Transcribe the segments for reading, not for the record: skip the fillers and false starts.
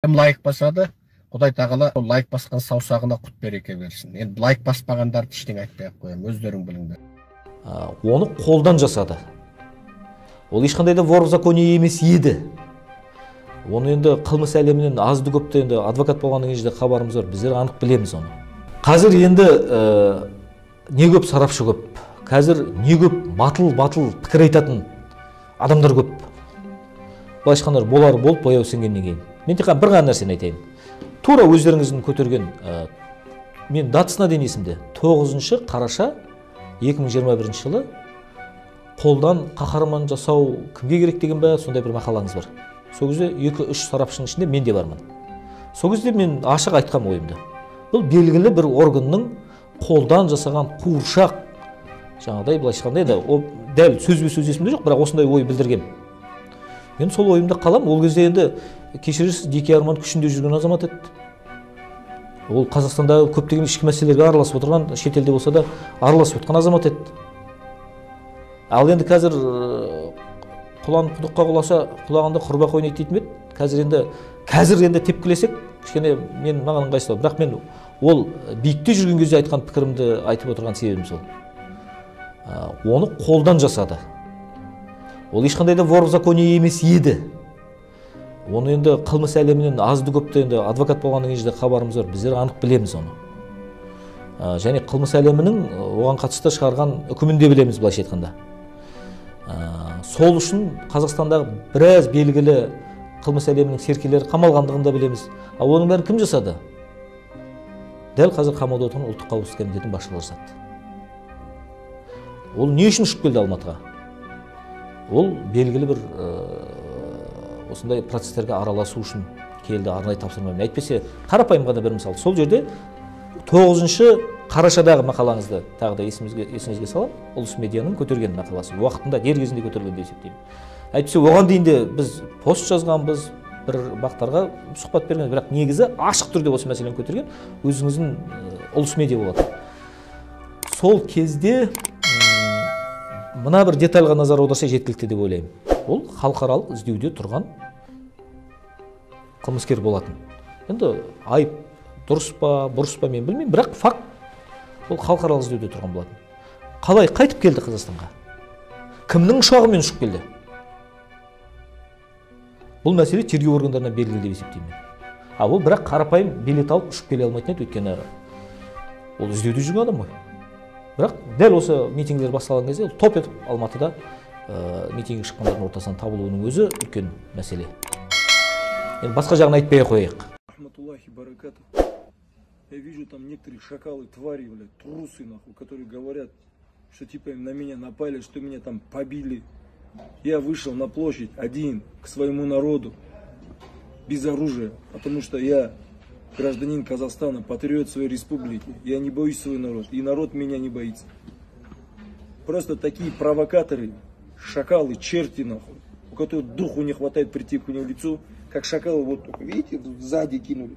Кім лайк басады, Құдай тағала лайк басқан саусағына құт береке берсін. Енді лайк баспағандарды ештеңе айтпай ақ қоямын, өздерің біліңдер. Оны қолдан жасады. Ол ешқандай да вор в законе емес еді. Оны енді қылмыс әлемінен азды көпті енді адвокат болғаннан кейін хабарымыз бар, біздер анық білеміз оны. Қазір енді не көп сарапшы көп. Қазір не көп батыл пікір айтатын адамдар көп. Былайша айтқанда болар болып бояу сіңгеннен кейін. Мен тек бір ғана нәрсені айтайын. Тура өздеріңіздің көтерген мен датысына дейін есімде. 9 қараша 2021 жылы қолдан қаһарман жасау кімге керек деген бе сондай бір мақалаңыз бар. Сол кезде 2-3 сарапшының ішінде мен де бармын. Сол кезде мен ашық айтқан ойымды. Бұл белгілі бір органның қолдан жасаған қуыршақ жаңағыдай былайша айтқанда енді ол дәл сөзбе-сөз есімде жоқ, бірақ осындай ой білдіргем. Мен сол ойымда қалам. Ол кезде енді кешірерсіз Деке Арман күшінде жүрген азамат еді. Ол Қазақстанда көптеген ішкі мәселелерге араласып отырған, шетелде болса да араласып отқан азамат еді. Ал енді қазір құлан құдыққа құласа, құлағында құрбақ ойнайды дейтін еді. Қазір енді тепкілесек, кішкене мен маған ыңғайсыздау. Бірақ мен ол биікте жүрген кезде айтқан пікірімді айтып отырған себебім сол. Оны қолдан жасады. Ол ешқандай да вор в законе емес еді. Оны енді қылмыс әлемінен азды көпті енді адвокат болғаннан кейін хабарымыз бар, біздер анық білеміз оны. Және қылмыс әлемінің оған қатысты шығарған үкімінде білеміз, былайша айтқанда. Сол үшін Қазақстандағы біраз белгілі қылмыс әлемінің серкелері қамалғандығын да білеміз. Ал оның бәрін кім жасады? Дәл қазір қамауда отырған ұлттық қауіпсіздік комитетінің басшылары жасады. Ол не үшін ұшып келді Алматыға? Ол белгілі бір осындай процестерге араласу үшін келді, арнайы тапсырмамен. Әйтпесе қарапайым ғана бір мысал. Сол жерде 9 қарашадағы мақалаңызды тағы да есіңізге салып, Ұлыс медианың көтерген мақаласы. Уақытында дер кезінде көтерілген деп есептеймін. Әйтпесе оған дейін де біз пост жазғанбыз, бір бақтарға сұхбат берген, бірақ негізі ашық түрде осы мәселені көтерген өзіңіздің Ұлыс медиа болады. Сол кезде мына бір детальға назар аударса жеткілікті деп ойлаймын. Ол халықаралық іздеуде тұрған қылмыскер болатын. Енді айып дұрыс па, бұрыс па мен білмеймін, бірақ факт ол халықаралық іздеуде тұрған болатын. Қалай қайтып келді Қазақстанға? Кімнің ұшағымен ұшып келді? Бұл мәселе тергеу органдарына белгілі деп есептеймін. Ол бірақ қарапайым билет алып ұшып келе алмайтын еді, өйткені ол іздеуде жүрген адам ғой. Бірақ дәл осы митингілер басталған кезде топ етіп Алматыда митингге шыққандардың ортасынан табылуының өзі үлкен мәселе. Енді басқа жағын айтпай қояйық. Я вижу там некоторые шакалы, твари, блядь, трусы, нахуй, которые говорят, что типа на меня напали, что меня там побили. Я вышел на площадь один к своему народу, без оружия, потому что я гражданин Казахстана, патриот своей республики. Я не боюсь свой народ, и народ меня не боится. Просто такие провокаторы, шакалы, черти, нахуй, у которых духу не хватает прийти к нему в лицо, как шакалы, вот, видите, сзади кинули.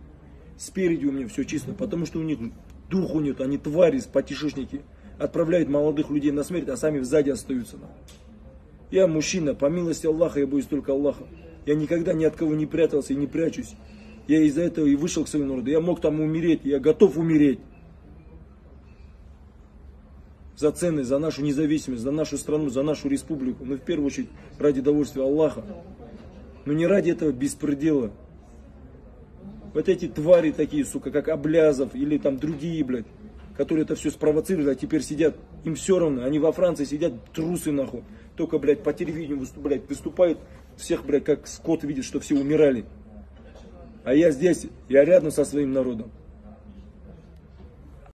Спереди у меня все чисто, потому что у них духу нет, они твари, потешишники, отправляют молодых людей на смерть, а сами сзади остаются. Я мужчина, по милости Аллаха, я боюсь только Аллаха. Я никогда ни от кого не прятался и не прячусь. Я из-за этого и вышел к своему народу. Я мог там умереть, я готов умереть. За ценность, за нашу независимость, за нашу страну, за нашу республику. Но в первую очередь ради довольствия Аллаха. Но не ради этого беспредела. Вот эти твари такие, сука, как Аблязов или там другие, блядь, которые это все спровоцировали, а теперь сидят, им все равно. Они во Франции сидят, трусы нахуй. Только, блядь, по телевидению выступают, всех, блядь, как скот видит, что все умирали. А я здесь, я рядом со своим народом.